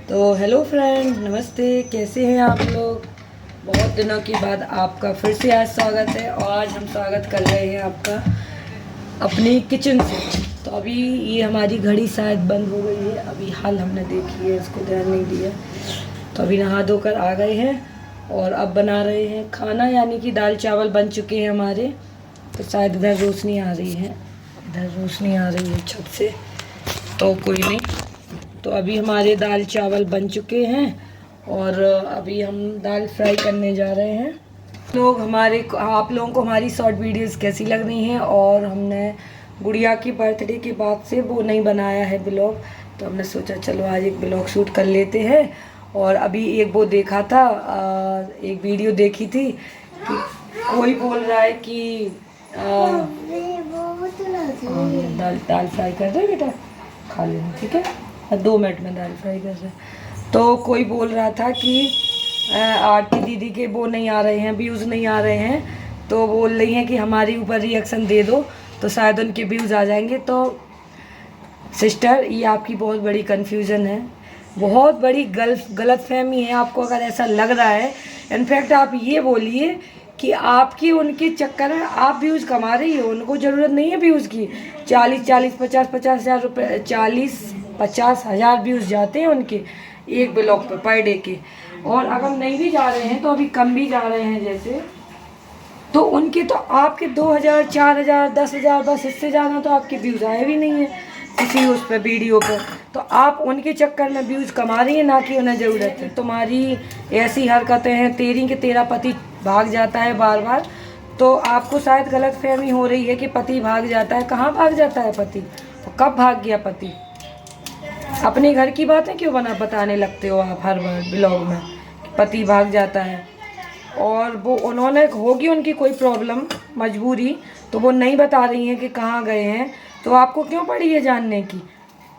तो hello friend, नमस्ते। कैसे हैं आप लोग? बहुत दिनों के बाद आपका फिर से आज स्वागत है और आज हम स्वागत कर रहे हैं आपका अपनी किचन से। तो अभी ये हमारी घड़ी शायद बंद हो गई है, अभी हाल हमने देखी है, इसको ध्यान नहीं दिया। तो अभी नहा धोकर आ गए हैं और अब बना रहे हैं खाना, यानी कि दाल चावल बन चुके हैं हमारे। तो शायद इधर रोशनी आ रही है, इधर रोशनी आ रही है छत से, तो कोई नहीं। तो अभी हमारे दाल चावल बन चुके हैं और अभी हम दाल फ्राई करने जा रहे हैं। आप लोगों को हमारी शॉर्ट वीडियोस कैसी लग रही हैं? और हमने गुड़िया की बर्थडे के बाद से वो नहीं बनाया है ब्लॉग, तो हमने सोचा चलो आज एक ब्लॉग शूट कर लेते हैं। और अभी एक वो देखा था, एक वीडियो देखी थी कि कोई बोल रहा है कि दाल फ्राई कर रहे बेटा, खा लेना, ठीक है? 2 मिनट में दाल फ्राई कर रहे हैं। तो कोई बोल रहा था कि आरती दीदी के वो नहीं आ रहे हैं, व्यूज़ नहीं आ रहे हैं, तो बोल रही हैं कि हमारे ऊपर रिएक्शन दे दो तो शायद उनके व्यूज़ आ जाएंगे। तो सिस्टर, ये आपकी बहुत बड़ी कन्फ्यूज़न है, बहुत बड़ी गलतफहमी है। आपको अगर ऐसा लग रहा है, इनफैक्ट आप ये बोलिए कि आपकी उनके चक्कर में आप व्यूज़ कमा रही हो, उनको ज़रूरत नहीं है व्यूज़ की। 40-50 हज़ार रुपये, 40-50 हज़ार व्यूज़ जाते हैं उनके एक ब्लॉग पे पर डे के। और अगर नहीं भी जा रहे हैं तो अभी कम भी जा रहे हैं जैसे, तो उनके तो आपके 2000, 4000, 10,000, बस इससे ज़्यादा तो आपके व्यूज़ आए भी नहीं है किसी उस पर वीडियो पर। तो आप उनके चक्कर में व्यूज़ कमा रही हैं, ना कि उन्हें ज़रूरत है। तुम्हारी ऐसी हरकतें हैं, तेरी के तेरा पति भाग जाता है बार बार, तो आपको शायद गलतफहमी हो रही है कि पति भाग जाता है। कहाँ भाग जाता है पति? कब भाग गया पति? अपने घर की बातें क्यों बताने लगते हो आप हर बार ब्लॉग में? पति भाग जाता है और वो उन्होंने होगी उनकी कोई प्रॉब्लम, मजबूरी, तो वो नहीं बता रही हैं कि कहाँ गए हैं। तो आपको क्यों पड़ी है जानने की?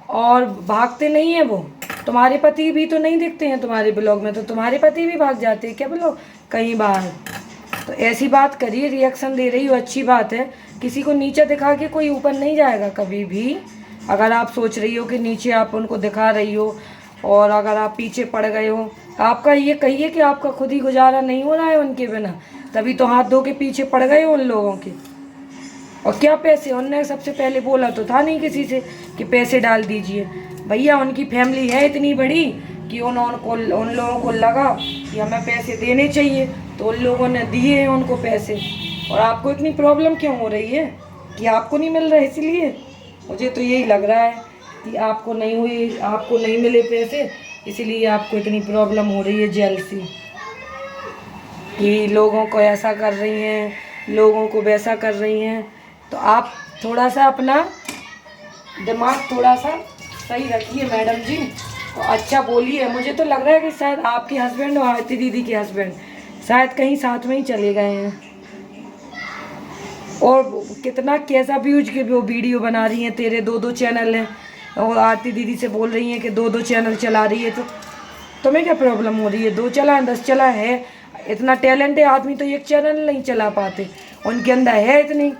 और भागते नहीं हैं वो, तुम्हारे पति भी तो नहीं दिखते हैं तुम्हारे ब्लॉग में, तो तुम्हारे पति भी भाग जाते हैं क्या ब्लॉग कहीं बाहर? तो ऐसी बात करिए, रिएक्शन दे रही हो अच्छी बात है, किसी को नीचे दिखा के कोई ऊपर नहीं जाएगा कभी भी। अगर आप सोच रही हो कि नीचे आप उनको दिखा रही हो और अगर आप पीछे पड़ गए हो, आपका ये कहिए कि आपका खुद ही गुजारा नहीं हो रहा है उनके बिना, तभी तो हाथ धो के पीछे पड़ गए हो उन लोगों के। और क्या पैसे, उनने सबसे पहले बोला तो था नहीं किसी से कि पैसे डाल दीजिए। भैया उनकी फैमिली है इतनी बड़ी कि उन लोगों को लगा कि हमें पैसे देने चाहिए, तो उन लोगों ने दिए हैं उनको पैसे। और आपको इतनी प्रॉब्लम क्यों हो रही है कि आपको नहीं मिल रहा है? इसलिए मुझे तो यही लग रहा है कि आपको नहीं मिले पैसे, इसीलिए आपको इतनी प्रॉब्लम हो रही है, जेलसी, कि लोगों को ऐसा कर रही हैं, लोगों को वैसा कर रही हैं। तो आप थोड़ा सा अपना दिमाग थोड़ा सा सही रखिए मैडम जी, तो अच्छा बोलिए। मुझे तो लग रहा है कि शायद आपके हस्बैंड और आरती दीदी के हस्बैंड शायद कहीं साथ में ही चले गए हैं। और कितना कैसा व्यूज के वो वीडियो बना रही हैं, तेरे 2-2 चैनल हैं, और आरती दीदी से बोल रही हैं कि 2-2 चैनल चला रही है। तो तुम्हें क्या प्रॉब्लम हो रही है? 2 चला 10 चला है, इतना टैलेंट है आदमी तो एक चैनल नहीं चला पाते, उनके अंदर है इतनी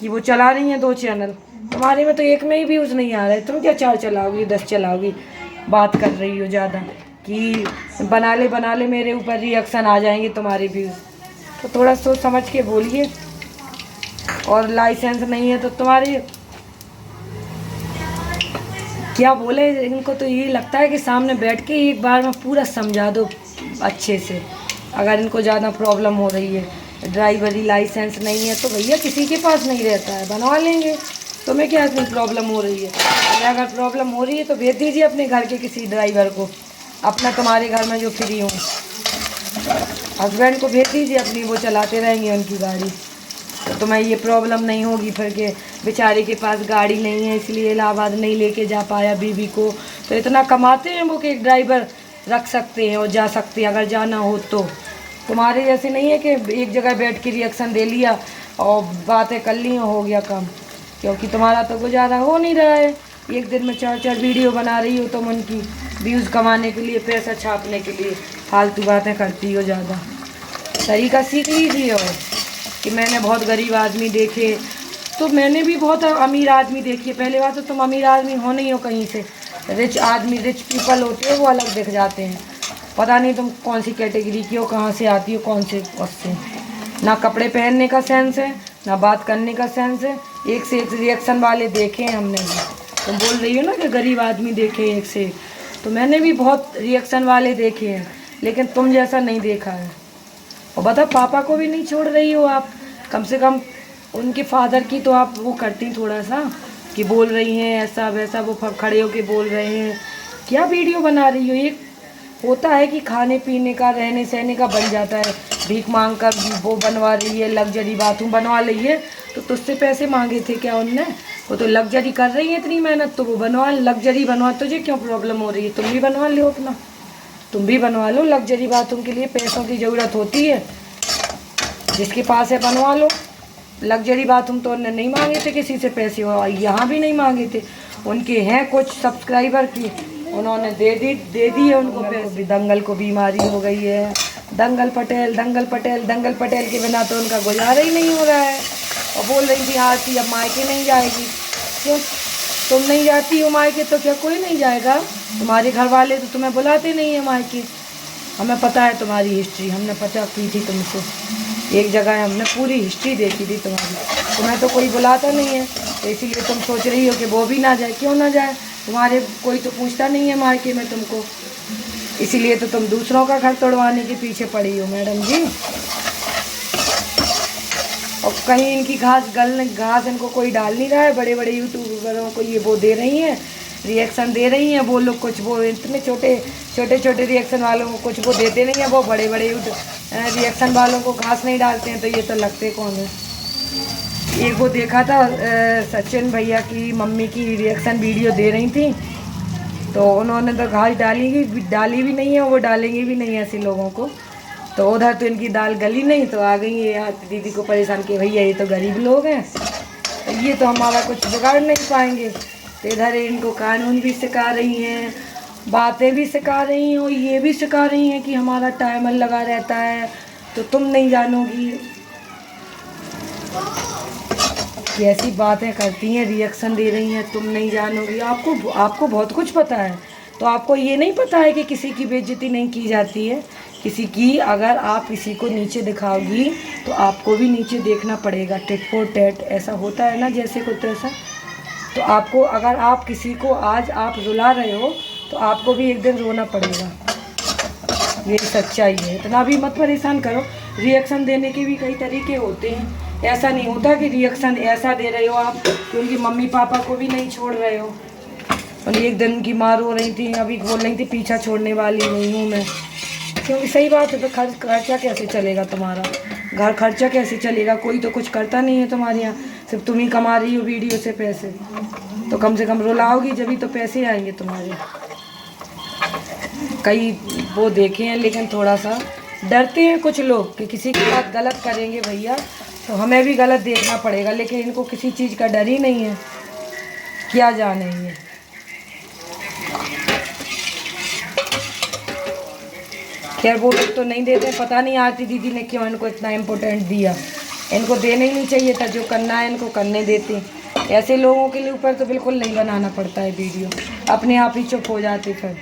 कि वो चला रही हैं 2 चैनल। तुम्हारे में तो एक में ही व्यूज़ नहीं आ रहे, तुम क्या 4 चलाओगी, 10 चलाओगी? बात कर रही हो ज़्यादा कि बना ले मेरे ऊपर रिएक्शन आ जाएंगे तुम्हारे व्यूज़। तो थोड़ा सोच समझ के बोलिए। और लाइसेंस नहीं है तो तुम्हारी क्या बोले, इनको तो ये लगता है कि सामने बैठ के एक बार में पूरा समझा दो अच्छे से। अगर इनको ज़्यादा प्रॉब्लम हो रही है, ड्राइवरी लाइसेंस नहीं है, तो भैया किसी के पास नहीं रहता है, बनवा लेंगे। तुम्हें क्या इतनी प्रॉब्लम हो रही है? अगर प्रॉब्लम हो रही है तो भेज दीजिए अपने घर के किसी ड्राइवर को, अपना तुम्हारे घर में जो फ्री हो, हस्बैंड को भेज दीजिए अपनी, वो चलाते रहेंगे उनकी गाड़ी, तो तुम्हें ये प्रॉब्लम नहीं होगी फिर के बेचारे के पास गाड़ी नहीं है इसलिए इलाहाबाद नहीं लेके जा पाया बीवी को। तो इतना कमाते हैं वो कि एक ड्राइवर रख सकते हैं और जा सकते हैं अगर जाना हो तो। तुम्हारे जैसे नहीं है कि एक जगह बैठ के रिएक्शन दे लिया और बातें कर ली, हो गया काम। क्योंकि तुम्हारा तो गुजारा हो नहीं रहा है, एक दिन में 4-4 वीडियो बना रही हो तुम उनकी व्यूज़ कमाने के लिए, पैसा छापने के लिए फालतू बातें करती हो ज़्यादा। तरीका सीख लीजिए। और कि मैंने बहुत गरीब आदमी देखे, तो मैंने भी बहुत अमीर आदमी देखी है। पहले बात तो तुम अमीर आदमी हो नहीं हो कहीं से, रिच आदमी, रिच पीपल होते हैं वो अलग दिख जाते हैं। पता नहीं तुम कौन सी कैटेगरी की हो, कहाँ से आती हो, कौन से उससे। ना कपड़े पहनने का सेंस है, ना बात करने का सेंस है। एक से एक रिएक्शन वाले देखे हैं हमने भी। तुम बोल रही हो ना कि गरीब आदमी देखे एक से एक, तो मैंने भी बहुत रिएक्शन वाले देखे हैं, लेकिन तुम जैसा नहीं देखा है। और बताओ, पापा को भी नहीं छोड़ रही हो आप। कम से कम उनके फादर की तो आप वो करती थोड़ा सा, कि बोल रही हैं ऐसा वैसा, वो खड़े होके बोल रहे हैं। क्या वीडियो बना रही हो? ये होता है कि खाने पीने का, रहने सहने का बन जाता है। भीख मांग कर वो बनवा रही है, लग्जरी बाथरूम बनवा रही है, तो तुझसे पैसे मांगे थे क्या उनने? वो तो लग्जरी कर रही है इतनी मेहनत, तो वो बनवा, लग्जरी बनवा। तुझे क्यों प्रॉब्लम हो रही है? तुम भी बनवा लो अपना, तुम भी बनवा लो लग्जरी बाथरूम के लिए पैसों की ज़रूरत होती है। जिसके पास है बनवा लो। लग्जरी बाथरूम तो उन्होंने नहीं मांगे थे किसी से पैसे, और यहाँ भी नहीं मांगे थे। उनके हैं कुछ सब्सक्राइबर की, उन्होंने दे दी है उनको पैसे। दंगल को बीमारी हो गई है, दंगल पटेल, दंगल पटेल, दंगल पटेल के बिना तो उनका गुजारा ही नहीं हो रहा है। और बोल रही थी आरती अब मायके नहीं जाएगी। क्यों तुम नहीं जाती हो मायके? तो क्या कोई नहीं जाएगा? तुम्हारे घर वाले तो तुम्हें बुलाते नहीं है मायके। हमें पता है तुम्हारी हिस्ट्री, हमने पता की थी तुमसे। एक जगह हमने पूरी हिस्ट्री देखी थी तुम्हारी। तुम्हें तो कोई बुलाता नहीं है, तो इसीलिए तुम सोच रही हो कि वो भी ना जाए। क्यों ना जाए? तुम्हारे कोई तो पूछता नहीं है मायके में तुमको, इसीलिए तो तुम दूसरों का घर तोड़वाने के पीछे पड़ी हो मैडम जी। और कहीं इनकी घास इनको कोई डाल नहीं रहा है। बड़े बड़े यूट्यूबरों को ये वो दे रही हैं, रिएक्शन दे रही हैं। वो लोग कुछ, वो इतने छोटे रिएक्शन वालों को कुछ वो देते नहीं हैं। वो बड़े बड़े रिएक्शन वालों को घास नहीं डालते हैं, तो ये तो लगते कौन है? एक वो देखा था सचिन भैया की मम्मी की रिएक्शन वीडियो दे रही थी, तो उन्होंने तो घास डाली भी नहीं है, वो डालेंगे भी नहीं ऐसे लोगों को। तो उधर तो इनकी दाल गली नहीं, तो आ गई है यहाँ दीदी को परेशान कि भैया ये तो गरीब लोग हैं, तो ये तो हमारा कुछ बिगाड़ नहीं पाएंगे। तो इधर इनको कानून भी सिखा रही हैं, बातें भी सिखा रही हैं, और ये भी सिखा रही हैं कि हमारा टाइमर लगा रहता है, तो तुम नहीं जानोगी। कैसी बातें करती हैं, रिएक्शन दे रही हैं, तुम नहीं जानोगी। आपको बहुत कुछ पता है, तो आपको ये नहीं पता है कि किसी की बेइज्जती नहीं की जाती है। किसी की, अगर आप किसी को नीचे दिखाओगी तो आपको भी नीचे देखना पड़ेगा। टिट फॉर टैट ऐसा होता है ना, जैसे को तैसा। तो आपको, अगर आप किसी को आज आप रुला रहे हो, तो आपको भी एक दिन रोना पड़ेगा। ये सच्चाई है। इतना भी मत परेशान करो। रिएक्शन देने के भी कई तरीके होते हैं। ऐसा नहीं होता कि रिएक्शन ऐसा दे रहे हो आप क्योंकि मम्मी पापा को भी नहीं छोड़ रहे हो। और एक दिन की माँ रो रही थी, अभी बोल रही थी पीछा छोड़ने वाली नहीं हूँ मैं। क्योंकि सही बात है, तो खर्चा कैसे चलेगा तुम्हारा? घर खर्चा कैसे चलेगा? कोई तो कुछ करता नहीं है तुम्हारे यहाँ, सिर्फ तुम ही कमा रही हो वीडियो से पैसे। तो कम से कम रुलाओगी जब तो पैसे आएंगे तुम्हारे। कई वो देखे हैं, लेकिन थोड़ा सा डरते हैं कुछ लोग कि किसी के साथ गलत करेंगे भैया तो हमें भी गलत देखना पड़ेगा, लेकिन इनको किसी चीज़ का डर ही नहीं है। क्या जानेंगे। खैर वो लोग तो नहीं देते, पता नहीं आरती दीदी ने क्यों इनको इतना इम्पोर्टेंट दिया। इनको देने ही नहीं चाहिए था, जो करना है इनको करने देते। ऐसे लोगों के लिए ऊपर तो बिल्कुल नहीं बनाना पड़ता है वीडियो, अपने आप ही चुप हो जाते फिर।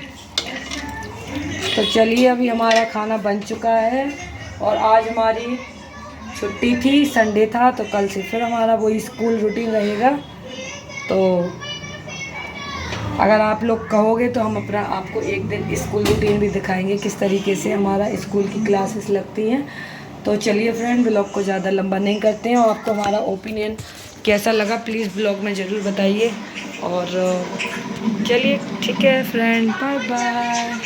तो चलिए, अभी हमारा खाना बन चुका है और आज हमारी छुट्टी थी, संडे था, तो कल से फिर हमारा वही स्कूल रूटीन रहेगा। तो अगर आप लोग कहोगे तो हम अपना आपको एक दिन स्कूल रूटीन भी दिखाएंगे, किस तरीके से हमारा स्कूल की क्लासेस लगती हैं। तो चलिए फ्रेंड, ब्लॉग को ज़्यादा लंबा नहीं करते हैं, और आपको हमारा ओपिनियन कैसा लगा प्लीज़ ब्लॉग में ज़रूर बताइए। और चलिए ठीक है फ्रेंड, बाय बाय।